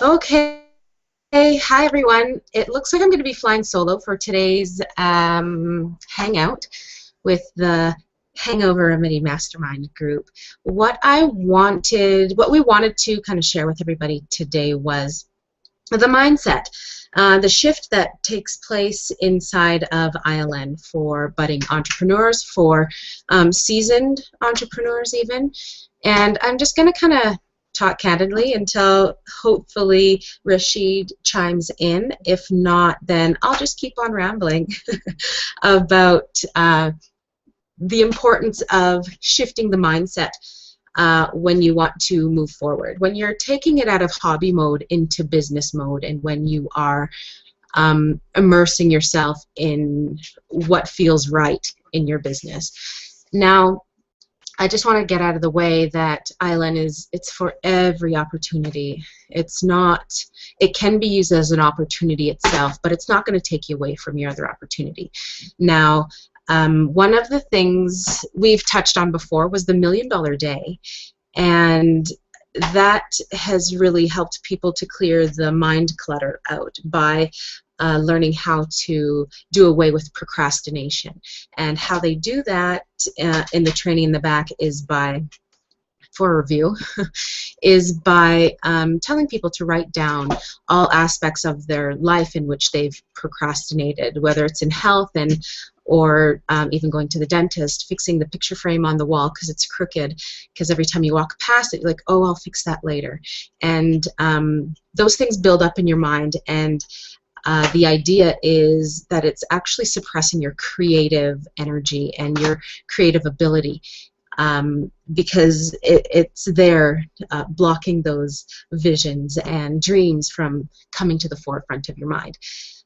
Okay. Hey, hi everyone. It looks like I'm going to be flying solo for today's hangout with the Hangover Remedy Mastermind group. What we wanted to kind of share with everybody today was the mindset, the shift that takes place inside of ILN for budding entrepreneurs, for seasoned entrepreneurs even. And I'm just going to kind of talk candidly until hopefully Rasheed chimes in. If not, then I'll just keep on rambling about the importance of shifting the mindset when you want to move forward. When you're taking it out of hobby mode into business mode, and when you are immersing yourself in what feels right in your business. Now, I just want to get out of the way that ILN it's for every opportunity. It's not, it can be used as an opportunity itself, but it's not going to take you away from your other opportunity. Now, one of the things we've touched on before was the $1 Million Day, and that has really helped people to clear the mind clutter out by learning how to do away with procrastination. And how they do that in the training in the back is by, for a review, is by telling people to write down all aspects of their life in which they've procrastinated, whether it's in health or even going to the dentist, fixing the picture frame on the wall because it's crooked, because every time you walk past it, you're like, oh, I'll fix that later. And those things build up in your mind, and the idea is that it's actually suppressing your creative energy and your creative ability. Because it's there blocking those visions and dreams from coming to the forefront of your mind.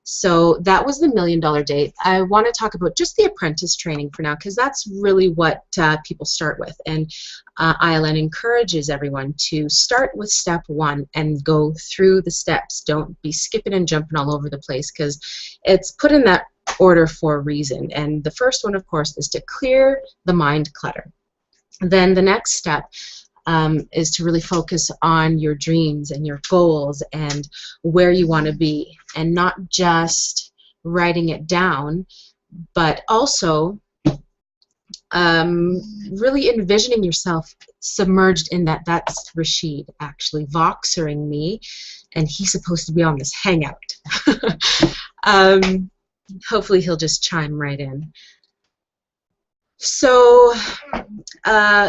So that was the $1 Million Day. I want to talk about just the apprentice training for now, because that's really what people start with. And ILN encourages everyone to start with step 1 and go through the steps. Don't be skipping and jumping all over the place, because it's put in that order for a reason. And the first one, of course, is to clear the mind clutter. Then the next step is to really focus on your dreams and your goals and where you want to be, and not just writing it down, but also really envisioning yourself submerged in that. That's Rasheed actually voxering me, and he's supposed to be on this hangout. Hopefully he'll just chime right in. So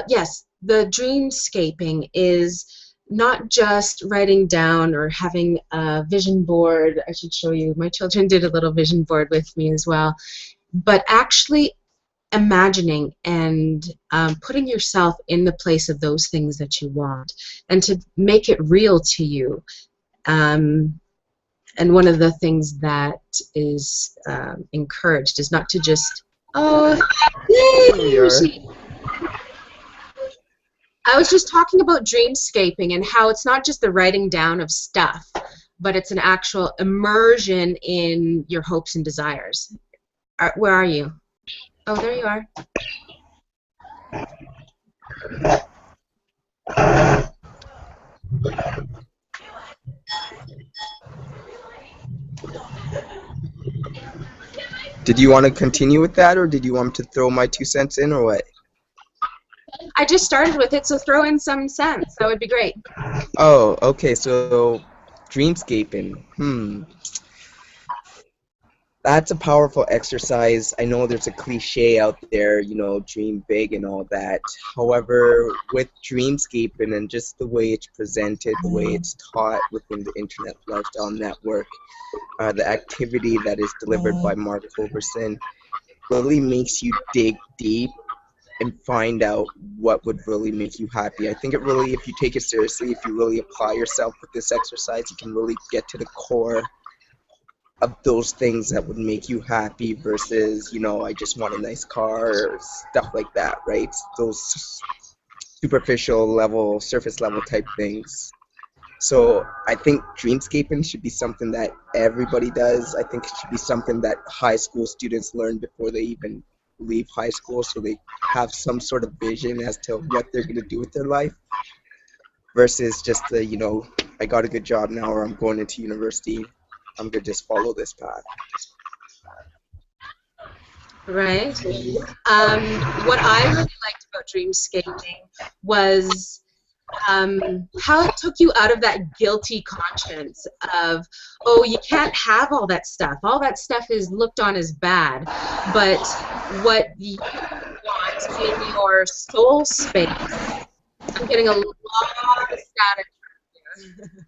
yes, the dreamscaping is not just writing down or having a vision board. I should show you. My children did a little vision board with me as well. But actually imagining and putting yourself in the place of those things that you want, and to make it real to you. And one of the things that is encouraged is not to just, oh, yay! I was just talking about dreamscaping and how it's not just the writing down of stuff, but it's an actual immersion in your hopes and desires. Where are you? Oh, there you are. Did you want to continue with that, or did you want me to throw my 2 cents in, or what? I just started with it, so throw in some cents. That would be great. Oh, okay, so dreamscaping. That's a powerful exercise. I know there's a cliche out there, you know, dream big and all that. However, with dreamscaping and just the way it's presented, the way it's taught within the Internet Lifestyle Network, the activity that is delivered by Mark Culberson really makes you dig deep and find out what would really make you happy. I think it really, if you take it seriously, if you really apply yourself with this exercise, you can really get to the core of those things that would make you happy versus, you know, I just want a nice car or stuff like that, right? Those superficial level, surface level type things. So I think dreamscaping should be something that everybody does. I think it should be something that high school students learn before they even leave high school, so they have some sort of vision as to what they're going to do with their life, versus just the, you know, I got a good job now, or I'm going into university. I'm gonna just follow this path. Right. What I really liked about dreamscaping was how it took you out of that guilty conscience of, oh, you can't have all that stuff. All that stuff is looked on as bad. But what you want in your soul space, I'm getting a lot of static here.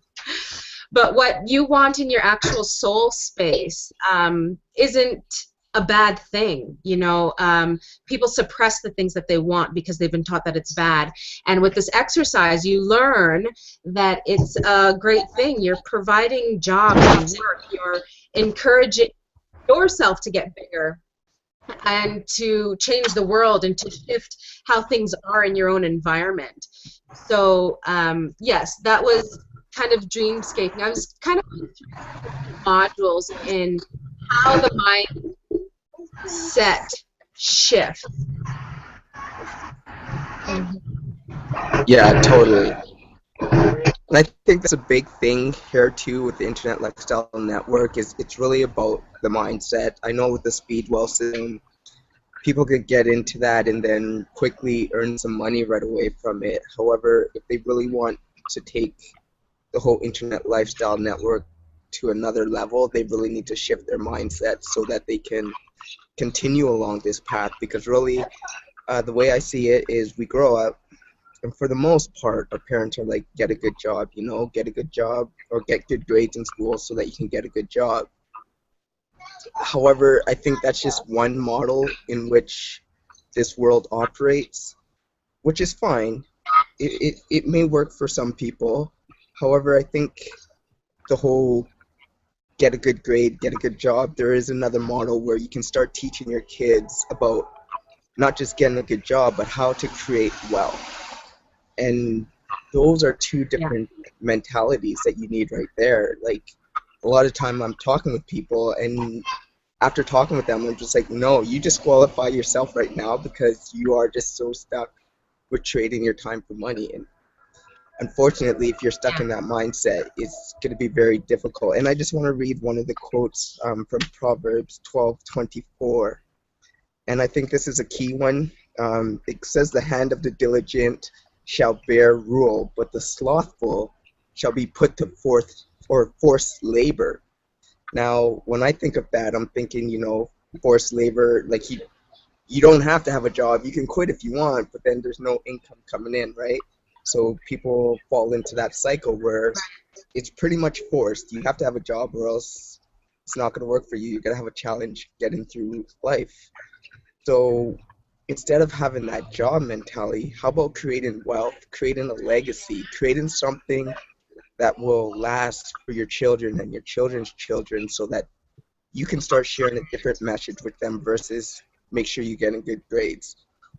But what you want in your actual soul space isn't a bad thing. You know, people suppress the things that they want because they've been taught that it's bad. And with this exercise, you learn that it's a great thing. You're providing jobs and work. You're encouraging yourself to get bigger and to change the world and to shift how things are in your own environment. So yes, that was kind of dreamscaping. I was kind of going through modules in how the mindset shifts. Yeah, totally. And I think that's a big thing here too with the Internet Lifestyle Network is it's really about the mindset. I know with the Speedwell system, people could get into that and then quickly earn some money right away from it. However, if they really want to take the whole Internet Lifestyle Network to another level, they really need to shift their mindset so that they can continue along this path. Because really, the way I see it is we grow up, and for the most part, our parents are like, get a good job, you know, get a good job or get good grades in school so that you can get a good job. However, I think that's just one model in which this world operates, which is fine. It may work for some people. However, I think the whole get a good grade, get a good job, there is another model where you can start teaching your kids about not just getting a good job, but how to create wealth. And those are two different mentalities that you need right there. Like, a lot of time I'm talking with people, and after talking with them, I'm just like, no, you disqualify yourself right now because you are just so stuck with trading your time for money. And unfortunately, if you're stuck in that mindset, it's going to be very difficult. And I just want to read one of the quotes from Proverbs 12:24. And I think this is a key one. It says, the hand of the diligent shall bear rule, but the slothful shall be put to forced labor. Now, when I think of that, I'm thinking, you know, forced labor, like you don't have to have a job. You can quit if you want, but then there's no income coming in, right? So people fall into that cycle where it's pretty much forced. You have to have a job or else it's not going to work for you. You're going to have a challenge getting through life. So instead of having that job mentality, how about creating wealth, creating a legacy, creating something that will last for your children and your children's children so that you can start sharing a different message with them versus make sure you're getting good grades.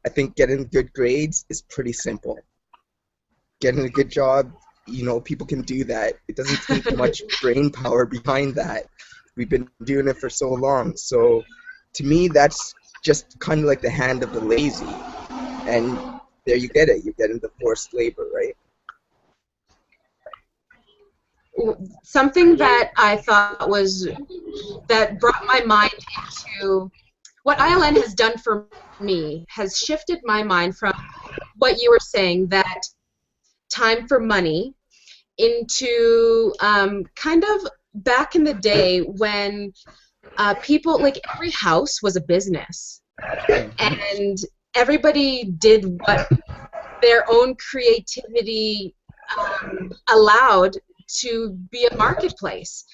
I think getting good grades is pretty simple. Getting a good job, you know, people can do that. It doesn't take much brain power behind that. We've been doing it for so long. So to me, that's just kind of like the hand of the lazy. And there you get it. You're getting the forced labor, right? Something that I thought that brought my mind into what ILN has done for me has shifted my mind from what you were saying, that time for money, into kind of back in the day when people, like, every house was a business and everybody did what their own creativity allowed to be a marketplace.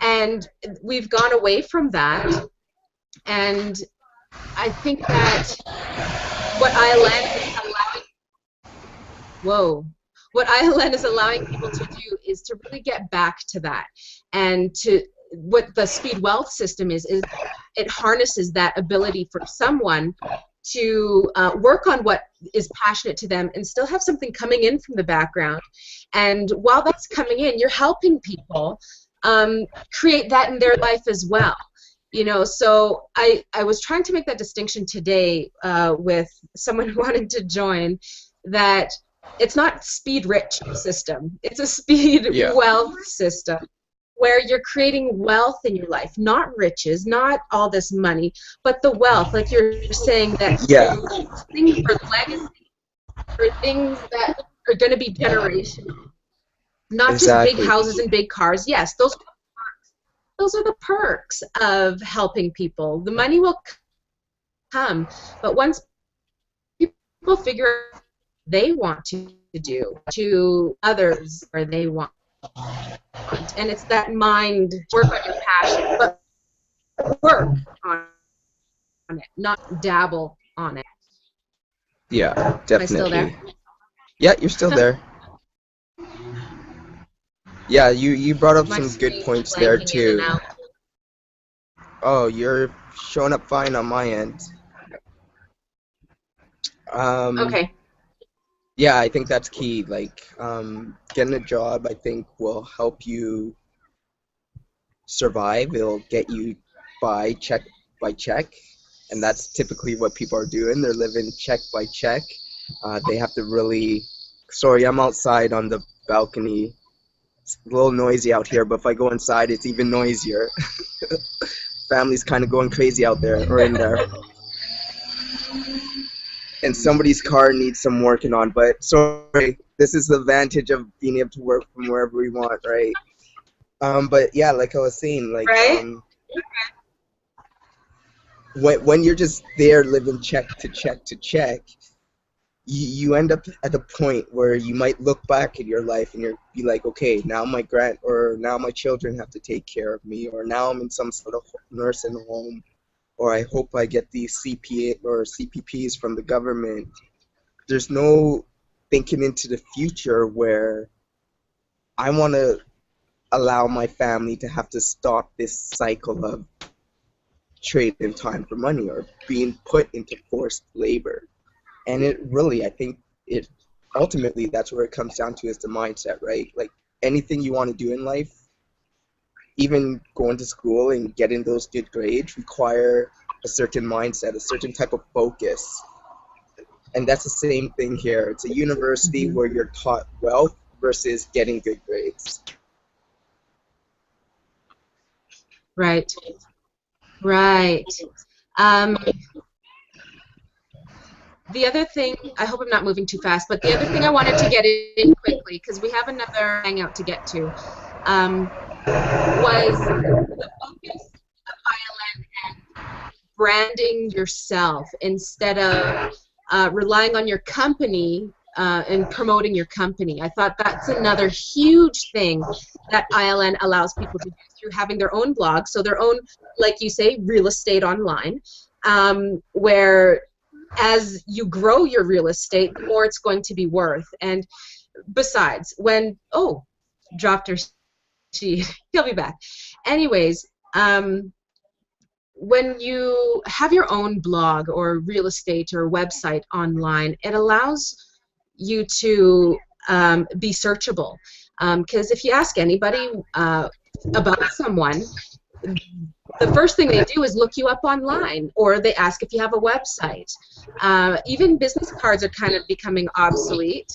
And we've gone away from that, and I think that what ILN is allowing people to do is to really get back to that. And to what the Speed Wealth system is it harnesses that ability for someone to work on what is passionate to them and still have something coming in from the background. And while that's coming in, you're helping people create that in their life as well. You know, so I was trying to make that distinction today with someone wanting to join, that it's not speed rich system. It's a speed wealth system where you're creating wealth in your life, not riches, not all this money, but the wealth. Like you're saying that things for legacy, for things that are going to be generational, not just big houses and big cars. Yes, those are the perks of helping people. The money will come, but once people figure out what they want to do to others where they want, and it's that mind work on your passion, but work on it, not dabble on it. Yeah, definitely. Am I still there? Yeah, you're still there. Yeah, you brought up some good points there too. Oh, you're showing up fine on my end. Okay. Yeah, I think that's key. Like, getting a job, I think, will help you survive. It'll get you by check by check, and that's typically what people are doing. They're living check by check. They have to really. Sorry, I'm outside on the balcony. It's a little noisy out here, but if I go inside, it's even noisier. Family's kind of going crazy out there, or in there. And somebody's car needs some working on, but sorry, this is the advantage of being able to work from wherever we want, right? But yeah, like I was saying, like, when you're just there living check to check to check, you end up at the point where you might look back at your life and you'll be like, okay, now now my children have to take care of me, or now I'm in some sort of nursing home, or I hope I get these CPA or CPPs from the government. There's no thinking into the future where I want to allow my family to have to stop this cycle of trading time for money or being put into forced labor. And it really, I think it ultimately that's where it comes down to, is the mindset, right? Like anything you want to do in life, even going to school and getting those good grades require a certain mindset, a certain type of focus. And that's the same thing here. It's a university where you're taught wealth versus getting good grades. Right. Right. The other thing, I hope I'm not moving too fast, but the other thing I wanted to get in quickly, because we have another hangout to get to, was the focus of ILN and branding yourself instead of relying on your company and promoting your company. I thought that's another huge thing that ILN allows people to do through having their own blog, so their own, like you say, real estate online, where as you grow your real estate, the more it's going to be worth. And besides, when, dropped her, he'll be back. Anyways, when you have your own blog or real estate or website online, it allows you to be searchable. Because if you ask anybody about someone, the first thing they do is look you up online, or they ask if you have a website. Even business cards are kind of becoming obsolete.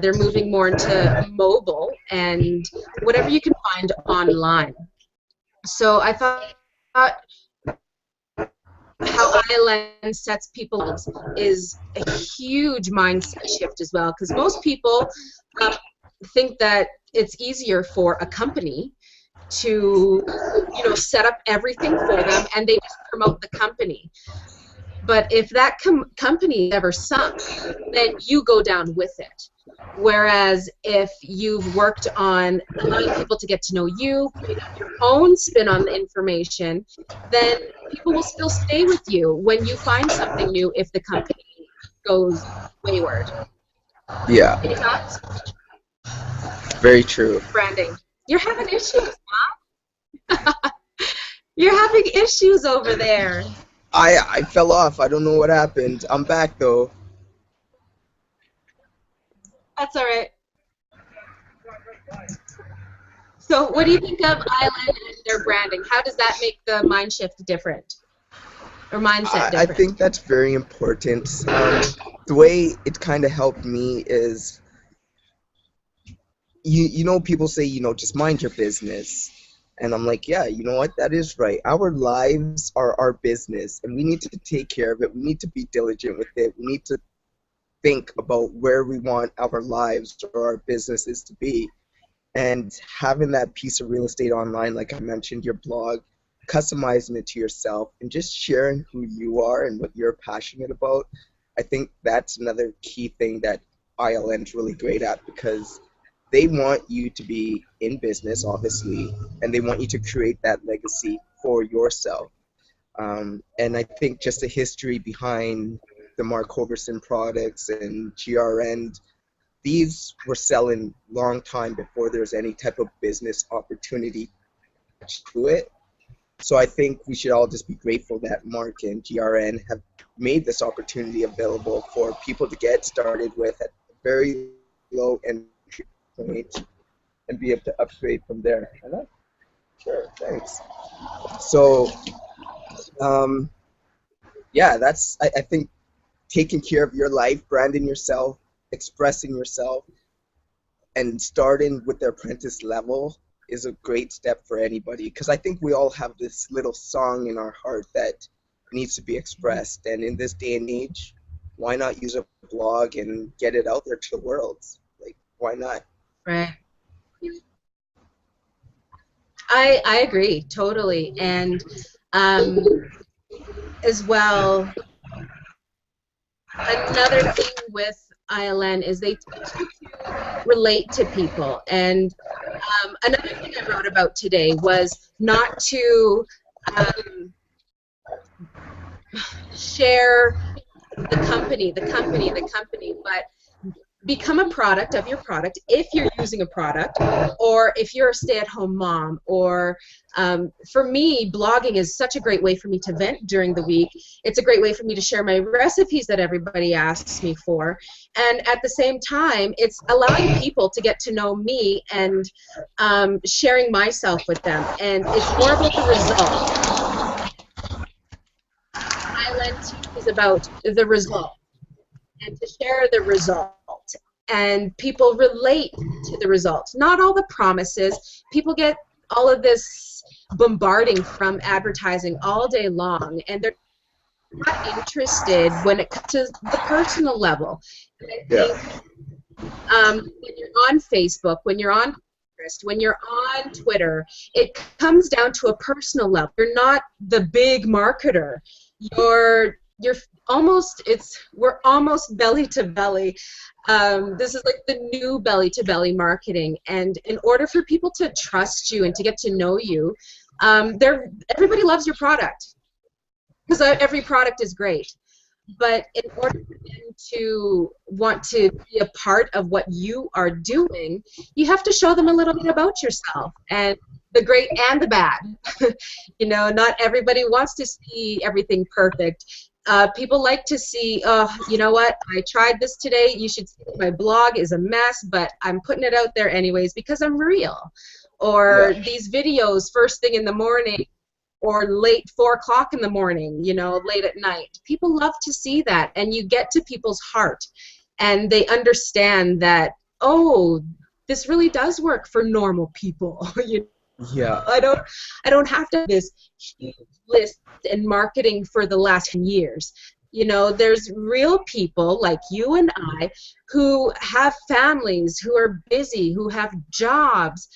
They're moving more into mobile and whatever you can find online. So I thought how ILN sets people up is a huge mindset shift as well, because most people think that it's easier for a company to, set up everything for them and they just promote the company. But if that company ever sunk, then you go down with it. Whereas if you've worked on allowing people to get to know you, putting up your own spin on the information, then people will still stay with you when you find something new if the company goes wayward. Yeah. Any thoughts? Very true. Branding. You're having issues, Mom? You're having issues over there. I fell off. I don't know what happened. I'm back though. That's all right. So what do you think of ILN and their branding? How does that make the mind shift different? or mindset I different? think that's very important. The way it kind of helped me is, you know, people say, you know, just mind your business. And I'm like, yeah, you know what? That is right. Our lives are our business, and we need to take care of it. We need to be diligent with it. We need to think about where we want our lives or our businesses to be. And having that piece of real estate online, like I mentioned, your blog, customizing it to yourself and just sharing who you are and what you're passionate about, I think that's another key thing that ILN's really great at, because they want you to be in business, obviously, and they want you to create that legacy for yourself. And I think just the history behind the Mark Hoverson products and GRN, these were selling long time before there was any type of business opportunity to it. So I think we should all just be grateful that Mark and GRN have made this opportunity available for people to get started with at a very low entry point and be able to upgrade from there. Sure, thanks. So, um, yeah, I think taking care of your life, branding yourself, expressing yourself, and starting with the apprentice level is a great step for anybody, because I think we all have this little song in our heart that needs to be expressed. And in this day and age, why not use a blog and get it out there to the world? Like, why not? Right. I agree totally, and um, as well, another thing with ILN is they teach you to relate to people. And another thing I wrote about today was not to um, share the company, but become a product of your product if you're using a product, or if you're a stay-at-home mom, or for me, blogging is such a great way for me to vent during the week. It's a great way for me to share my recipes that everybody asks me for, and at the same time it's allowing people to get to know me and sharing myself with them, and it's more about the result. ILN is about the result, and to share the result, and people relate to the result, not all the promises. People get all of this bombarding from advertising all day long, and they're not interested when it comes to the personal level. And I think when you're on Facebook, when you're on Pinterest, when you're on Twitter, it comes down to a personal level. You're not the big marketer. You're almost, we're almost belly to belly. This is like the new belly to belly marketing, and in order for people to trust you and to get to know you, everybody loves your product, because every product is great. But in order for them to want to be a part of what you are doing, you have to show them a little bit about yourself, and the great and the bad. You know, not everybody wants to see everything perfect. People like to see, oh, you know what, I tried this today. You should see my blog is a mess, but I'm putting it out there anyways because I'm real. Or these videos first thing in the morning, or late 4 o'clock in the morning, you know, late at night. People love to see that, and you get to people's heart, and they understand that, oh, this really does work for normal people. You Yeah. know, I don't have to have this huge list in marketing for the last 10 years. You know, there's real people like you and I who have families, who are busy, who have jobs,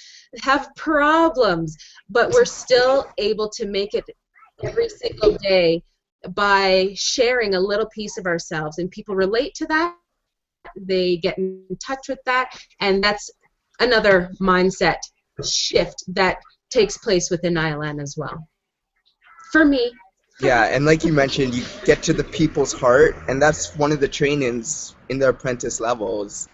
have problems, but we're still able to make it every single day by sharing a little piece of ourselves, and people relate to that, they get in touch with that, and that's another mindset shift that takes place within ILN as well, for me. Yeah, and like you mentioned, you get to the people's heart, and that's one of the trainings in the apprentice levels.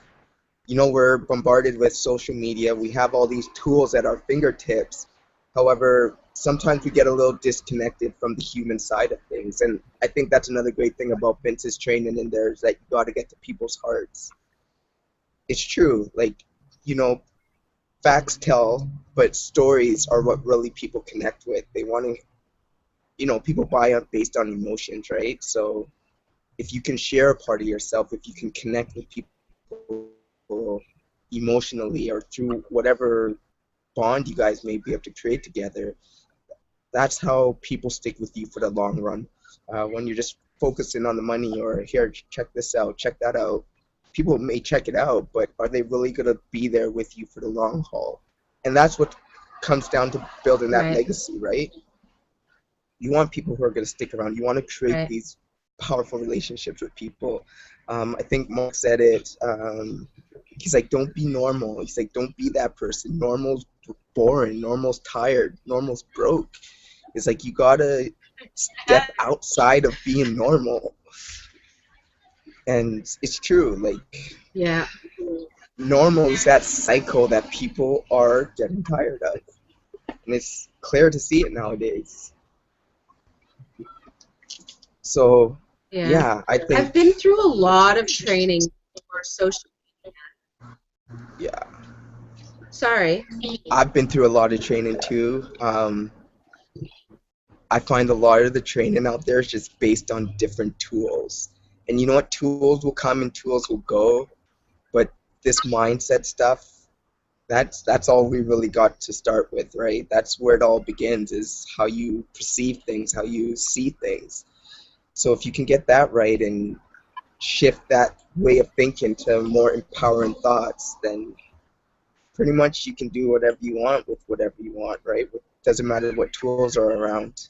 You know, we're bombarded with social media. We have all these tools at our fingertips. However, sometimes we get a little disconnected from the human side of things. And I think that's another great thing about Vince's training in there, is that you got to get to people's hearts. It's true. Like, you know, facts tell, but stories are what really people connect with. They want to you know, people buy up based on emotions, right? So if you can share a part of yourself, if you can connect with people emotionally or through whatever bond you guys may be able to create together, that's how people stick with you for the long run. When you're just focusing on the money or here, check this out, check that out, people may check it out, but are they really going to be there with you for the long haul? And that's what comes down to building that Right. legacy, right? You want people who are going to stick around. You want to create Right. these powerful relationships with people. I think Mark said it. He's like, don't be normal. He's like, don't be that person. Normal's boring. Normal's tired. Normal's broke. It's like you gotta step outside of being normal. And it's true. Like, Yeah. normal is that cycle that people are getting tired of. And it's clear to see it nowadays. So, Yeah. yeah, I think, I've been through a lot of training for social. yeah, Sorry. I've been through a lot of training too. I find a lot of the training out there is just based on different tools. And you know what? Tools will come and tools will go. But this mindset stuff, that's all we really got to start with, right? That's where it all begins, is how you perceive things, how you see things. So if you can get that right and shift that way of thinking to more empowering thoughts, then pretty much you can do whatever you want with whatever you want, right? It doesn't matter what tools are around.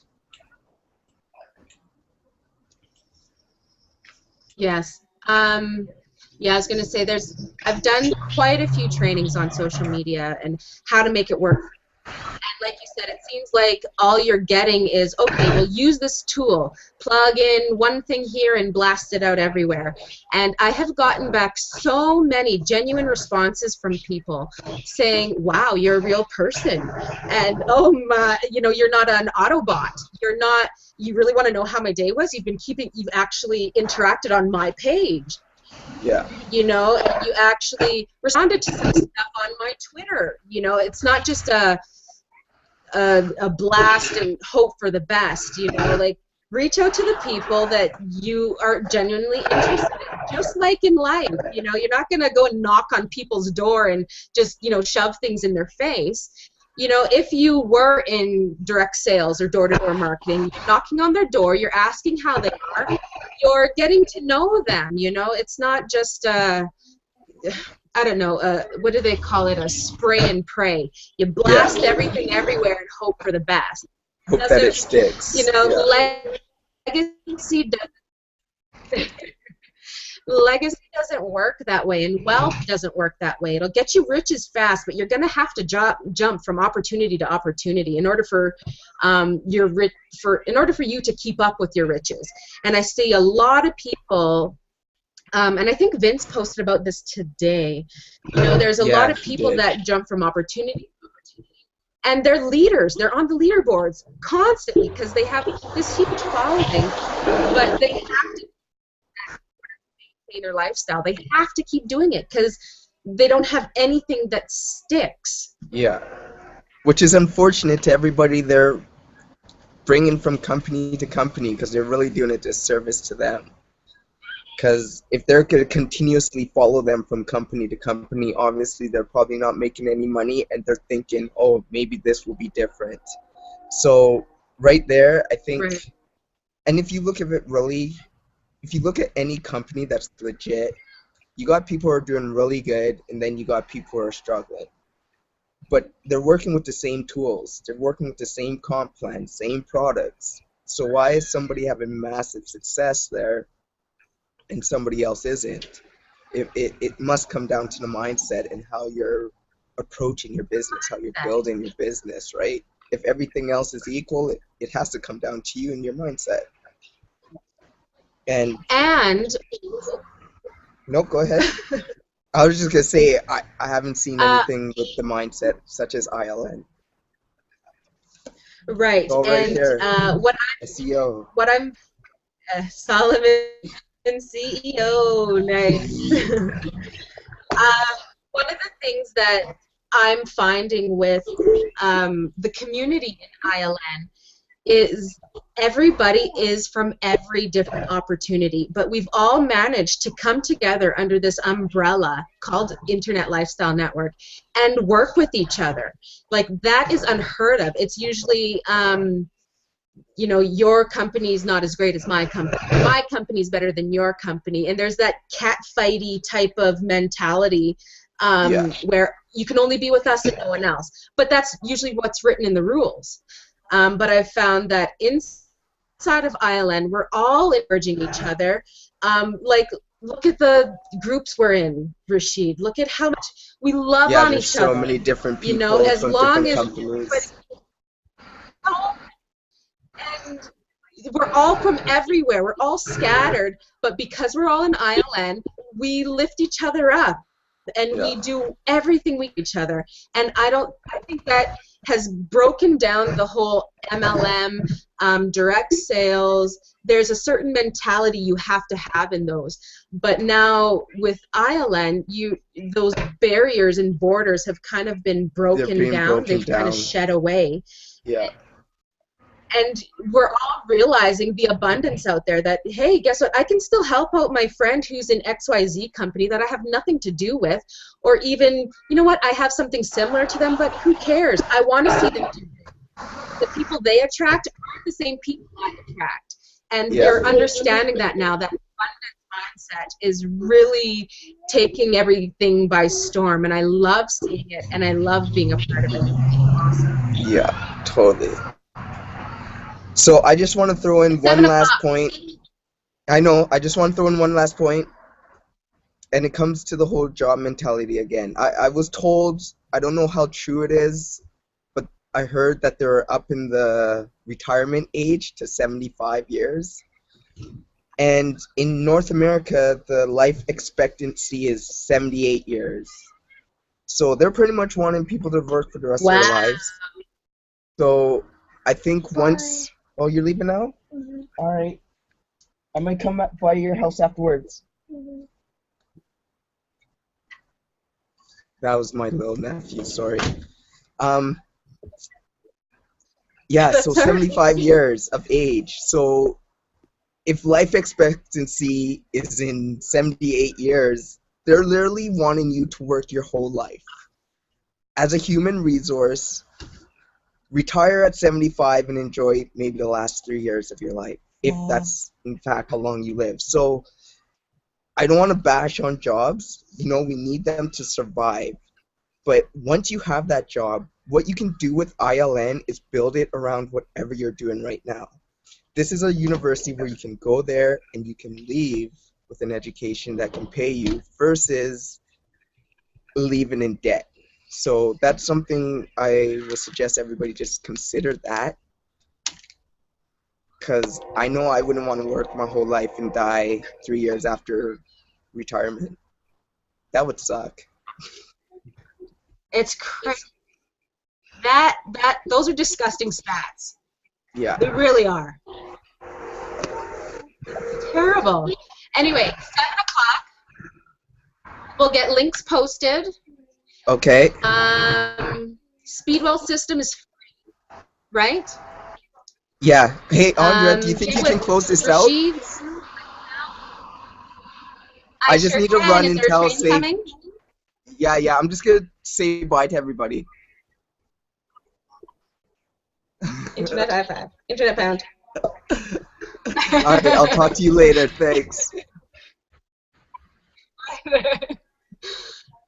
Yes. Yeah, I was going to say I've done quite a few trainings on social media and how to make it work. And like you said, it seems like all you're getting is, okay, well, use this tool, plug in one thing here and blast it out everywhere. And I have gotten back so many genuine responses from people saying, wow, you're a real person. And, oh, my, you're not an Autobot. You really want to know how my day was? You've actually interacted on my page. Yeah. And you actually responded to some stuff on my Twitter. It's not just a blast and hope for the best, like reach out to the people that you are genuinely interested in, just like in life. You're not going to go and knock on people's door and just, shove things in their face. If you were in direct sales or door-to-door marketing, you're knocking on their door, you're asking how they are, you're getting to know them. It's not just I don't know, what do they call it? A spray and pray. You blast everything everywhere and hope for the best. Hope that it sticks. Legacy doesn't. Legacy doesn't work that way, and wealth doesn't work that way. It'll get you riches fast, but you're going to have to jump from opportunity to opportunity in order for in order for you to keep up with your riches. And I see a lot of people. And I think Vince posted about this today. There's a lot of people that jump from opportunity to opportunity. And they're leaders. They're on the leaderboards constantly because they have this huge following. But they have to maintain their lifestyle. They have to keep doing it because they don't have anything that sticks. Yeah. Which is unfortunate to everybody they're bringing from company to company because they're really doing a disservice to them. Because if they're going to continuously follow them from company to company, obviously they're probably not making any money and they're thinking, oh, maybe this will be different. So right there, I think, and if you look at it really, if you look at any company that's legit, you got people who are doing really good and then you got people who are struggling. But they're working with the same tools. They're working with the same comp plan, same products. So why is somebody having massive success there and somebody else isn't? It must come down to the mindset and how you're approaching your business, how you're building your business, right? If everything else is equal, it has to come down to you and your mindset. And no, go ahead. I was just gonna say I haven't seen anything with the mindset such as ILN. Right. And here, what CEO. What I'm Solomon CEO, nice. One of the things that I'm finding with the community in ILN is everybody is from every different opportunity, but we've all managed to come together under this umbrella called Internet Lifestyle Network and work with each other. Like, that is unheard of. It's usually you know, your company is not as great as my company is better than your company, and there's that catfighty type of mentality where you can only be with us and no one else. But that's usually what's written in the rules. But I've found that inside of ILN, we're all encouraging each other. Like, look at the groups we're in, Rasheed. Look at how much we love on each other. Yeah, there's so many different people, you know, as from long different as companies. and we're all from everywhere. We're all scattered, but because we're all in ILN, we lift each other up, and we do everything we each other. And I think that has broken down the whole MLM, direct sales. There's a certain mentality you have to have in those. But now with ILN, those barriers and borders have kind of been broken down. They've kind of shed away. Yeah. And we're all realizing the abundance out there that, hey, guess what? I can still help out my friend who's in XYZ company that I have nothing to do with. Or even, you know what, I have something similar to them, but who cares? I want to see them do it. The people they attract aren't the same people I attract. And they're understanding that now, that abundance mindset is really taking everything by storm. And I love seeing it, and I love being a part of it. It's awesome. Yeah, totally. So I just want to throw in one last point. I know, I just want to throw in one last point, and it comes to the whole job mentality again. I was told, I don't know how true it is, but I heard that they're up in the retirement age to 75 years. And in North America, the life expectancy is 78 years. So they're pretty much wanting people to work for the rest of their lives. So I think once... Oh, you're leaving now? Mm-hmm. All right. I might come by your house afterwards. Mm-hmm. That was my little nephew, sorry. Yeah, so 75 years of age. So if life expectancy is in 78 years, they're literally wanting you to work your whole life. As a human resource, retire at 75 and enjoy maybe the last 3 years of your life, if that's in fact how long you live. So I don't want to bash on jobs. You know, we need them to survive. But once you have that job, what you can do with ILN is build it around whatever you're doing right now. This is a university where you can go there and you can leave with an education that can pay you versus leaving in debt. So that's something I would suggest everybody just consider that, because I know I wouldn't want to work my whole life and die 3 years after retirement. That would suck. It's crazy. Those are disgusting stats. Yeah. They really are. It's terrible. Anyway, 7 o'clock. We'll get links posted. Okay. Speedwell system is free, right? Yeah. Hey, Andrea, do you think you can close this out? I just need to run and tell say. Yeah. I'm just gonna say bye to everybody. Internet high five. Internet pound. All right. I'll talk to you later. Thanks.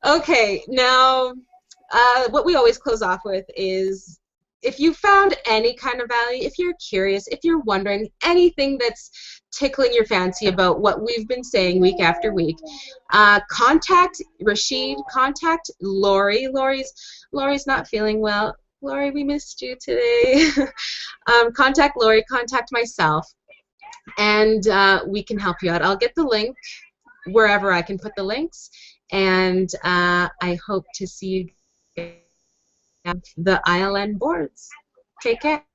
Okay, now what we always close off with is, if you found any kind of value, if you're curious, if you're wondering anything that's tickling your fancy about what we've been saying week after week, contact Rasheed, contact Lori. Lori's not feeling well. Lori, we missed you today. Contact Lori, contact myself, and we can help you out. I'll get the link wherever I can put the links. And I hope to see you at the ILN boards. Take care.